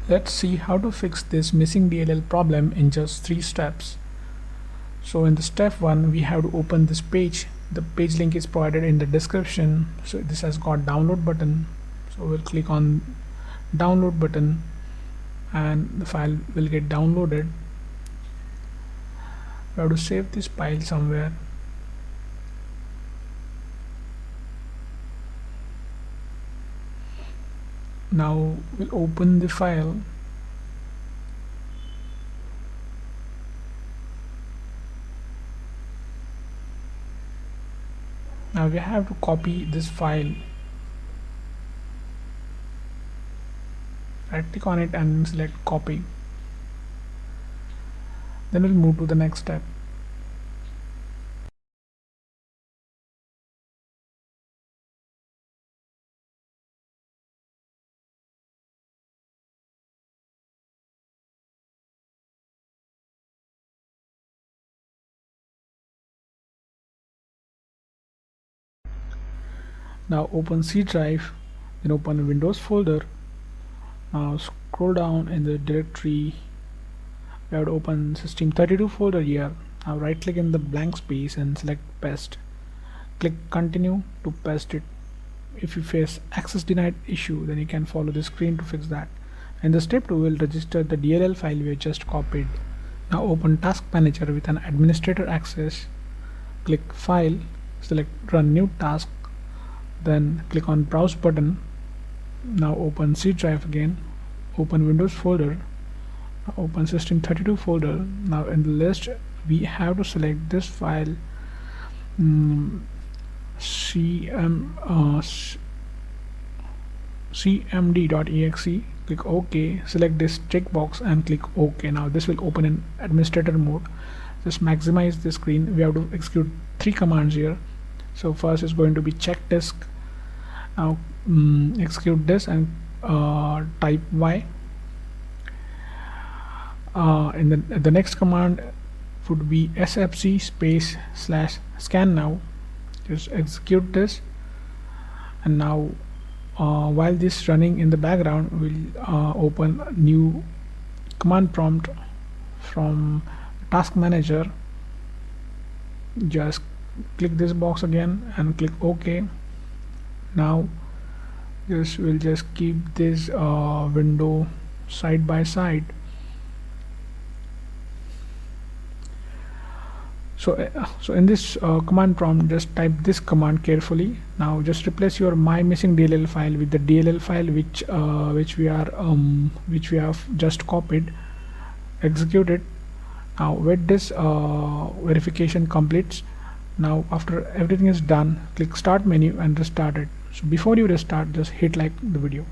Let's see how to fix this missing DLL problem in just 3 steps. So in the step 1, we have to open this page. The page link is provided in the description. So this has got download button. So we'll click on download button and the file will get downloaded. We have to save this file somewhere. Now we'll open the file. Now we have to copy this file. Right click on it and select copy. Then we'll move to the next step. Now open C drive, then open a Windows folder. Now scroll down in the directory. We have to open system32 folder here. Now right click in the blank space and select paste. Click continue to paste it. If you face access denied issue, then you can follow the screen to fix that. In the step 2, we'll register the DLL file we just copied. Now open task manager with an administrator access. Click file, select run new task, then click on browse button. Now open C drive again, open Windows folder, open system32 folder. Now in the list we have to select this file, cmd.exe. click OK, select this checkbox and click OK. Now this will open in administrator mode. Just maximize the screen. We have to execute 3 commands here. So first is going to be check disk. Now execute this and type Y. In the next command would be sfc space / scan now. Just execute this, and now while this running in the background, we'll open a new command prompt from task manager. Just click this box again and click OK. Now we'll just keep this window side by side. So in this command prompt, just type this command carefully. Now just replace your my missing DLL file with the DLL file which we have just copied. Execute it. Now wait this verification completes. Now after everything is done, click start menu and restart it. So before you restart, just hit like the video.